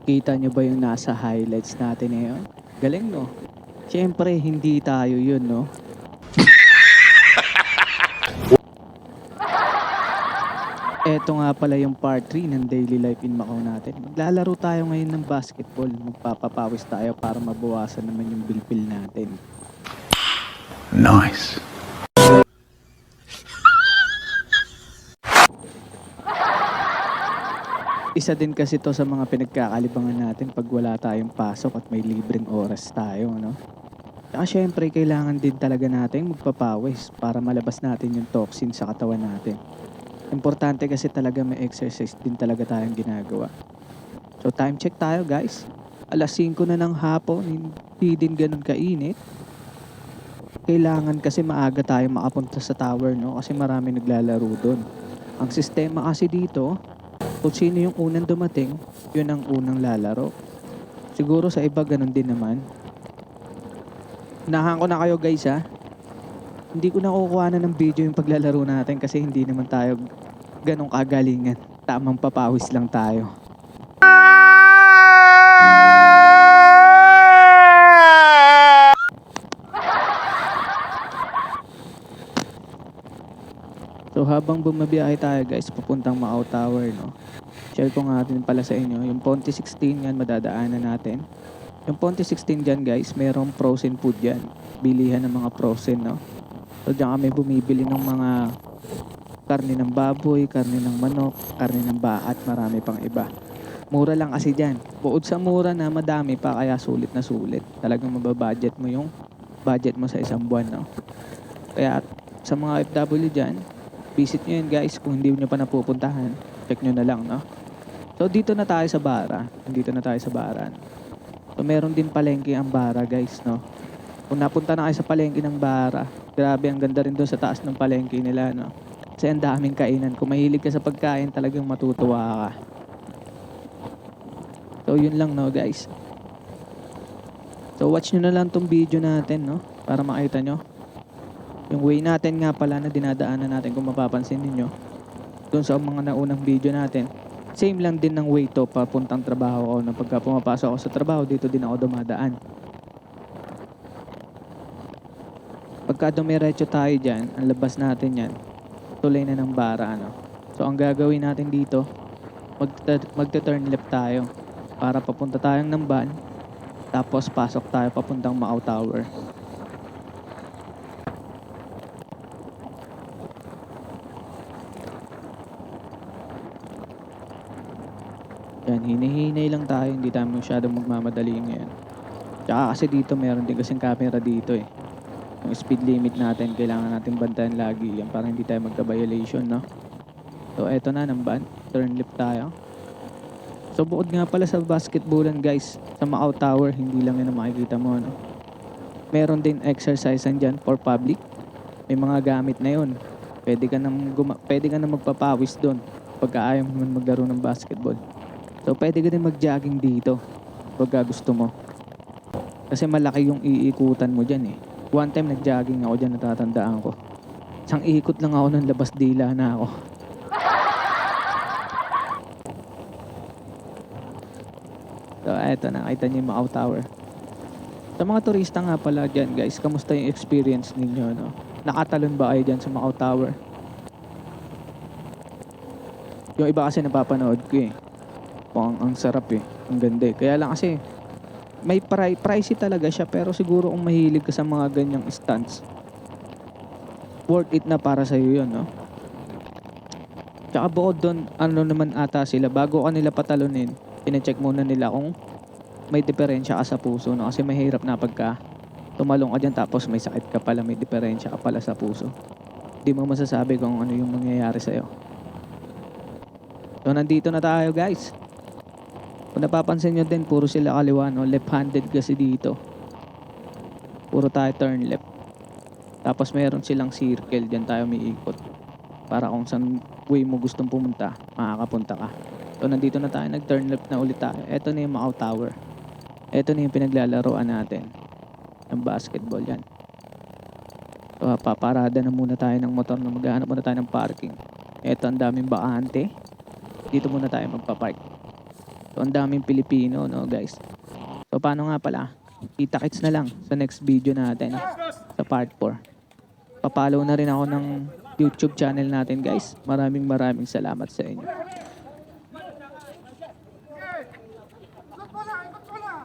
Kita nyo ba yung nasa highlights natin ngayon? Galing, no? Siyempre, hindi tayo yun, no? Eto nga pala yung part 3 ng daily life in Macau natin. Maglalaro tayo ngayon ng basketball. Magpapapawis tayo para mabawasan naman yung bilbil natin. Nice. Isa din kasi to sa mga pinagkakalibangan natin pag wala tayong pasok at may libreng oras tayo, no? Saka syempre, kailangan din talaga natin magpapawis para malabas natin yung toxin sa katawan natin. Importante kasi talaga may exercise din talaga tayong ginagawa. So time check tayo, guys. Alas 5 na ng hapon, hindi din ganun kainit. Kailangan kasi maaga tayo makapunta sa tower, no? Kasi marami naglalaro doon. Ang sistema kasi dito, kung sino yung unang dumating, yun ang unang lalaro. Siguro sa iba ganun din naman. Unahan ko na kayo, guys, ha. Hindi ko nakukuha na ng video yung paglalaro natin kasi hindi naman tayo ganong kagalingan. Tamang papawis lang tayo. So habang bumabiyahe tayo, guys, papuntang Macau Tower, no? Share ko nga din pala sa inyo, yung Ponte 16 yan madadaanan natin. Yung Ponte 16 dyan, guys, merong frozen food dyan. Bilihan ng mga frozen, no? So dyan kami bumibili ng mga karne ng baboy, karne ng manok, karne ng baka at marami pang iba. Mura lang kasi dyan. Bukod sa mura na madami pa, kaya sulit na sulit. Talagang mababudget mo yung budget mo sa isang buwan, no? Kaya sa mga FW dyan, visit nyo yun, guys. Kung hindi nyo pa napupuntahan, check nyo na lang, no? So dito na tayo sa Bara. Dito na tayo sa Baran. So meron din palengke ang Bara, guys, no? Kung napunta na kayo sa palengke ng Bara, grabe, ang ganda rin doon sa taas ng palengke nila, no? Kasi ang daming kainan. Kung mahilig ka sa pagkain, talagang matutuwa ka. So yun lang, no, guys. So watch nyo na lang tong video natin, no? Para makita nyo. Yung way natin nga pala na dinadaanan natin, kung mapapansin ninyo, doon sa mga naunang video natin, same lang din ng way to papuntang trabaho ko. Na pagka pumapasok ako sa trabaho, dito din ako dumadaan. Pagka dumiretso tayo dyan, ang labas natin yan, tulay na ng Bara, ano. So ang gagawin natin dito, magte-turn left tayo para papunta tayong Namban, tapos pasok tayo papuntang Macau Tower. Yan, hinihinay lang tayo, hindi tayo masyadong magmamadali ngayon. Tsaka kasi dito, meron din kasing camera dito, eh. Yung speed limit natin, kailangan natin bantayan lagi yan para hindi tayo magka-violation, no? So eto na, Namban, turn left tayo. So bukod nga pala sa basketballan, guys, sa Macau Tower, hindi lang yan ang makikita mo, no? Meron din exercise dyan for public. May mga gamit na yun. Pwede ka nang magpapawis doon pagka ayaw mo naman maglaro ng basketball. So pwede ka din mag-jogging dito pagka gusto mo. Kasi malaki yung iikutan mo dyan, eh. One time nag-jogging ako dyan, natatandaan ko. Isang ikot lang ako ng labas dila na ako. So eto, nakita niyo yung Macau Tower. Sa mga turista nga pala dyan, guys, kamusta yung experience ninyo, no? Nakatalon ba kayo dyan sa Macau Tower? Yung iba kasi napapanood ko, eh. Ang sarap, eh. Ang ganda, eh. Kaya lang kasi may pricey talaga siya, pero siguro kung mahilig ka sa mga ganyang stunts, worth it na para sa'yo yun, no? Tsaka bukod doon, ano naman ata sila, bago ka nila patalunin, ine-check muna nila kung may diferensya ka sa puso, no? Kasi mahirap na pagka tumalong ka dyan tapos may sakit ka pala, may diferensya ka pala sa puso. Hindi mo masasabi kung ano yung mangyayari sa'yo. So nandito na tayo, guys. Kung napapansin nyo din, puro sila kaliwa, no? Left-handed kasi dito. Puro tayo turn left. Tapos meron silang circle, dyan tayo may ikot. Para kung saan way mo gustong pumunta, makakapunta ka. So nandito na tayo, nag-turn left na ulit tayo. Ito na yung Macau Tower. Ito na yung pinaglalaroan natin ng basketball, yan. So paparada na muna tayo ng motor na maghahanap muna tayo ng parking. Ito, ang daming bakante. Dito muna tayo magpapark. So, ang daming Pilipino, no, guys. So, paano nga pala? Kita-kits na lang sa next video natin, sa part 4. Papalo na rin ako ng YouTube channel natin, guys. Maraming salamat sa inyo. Ikot mo na!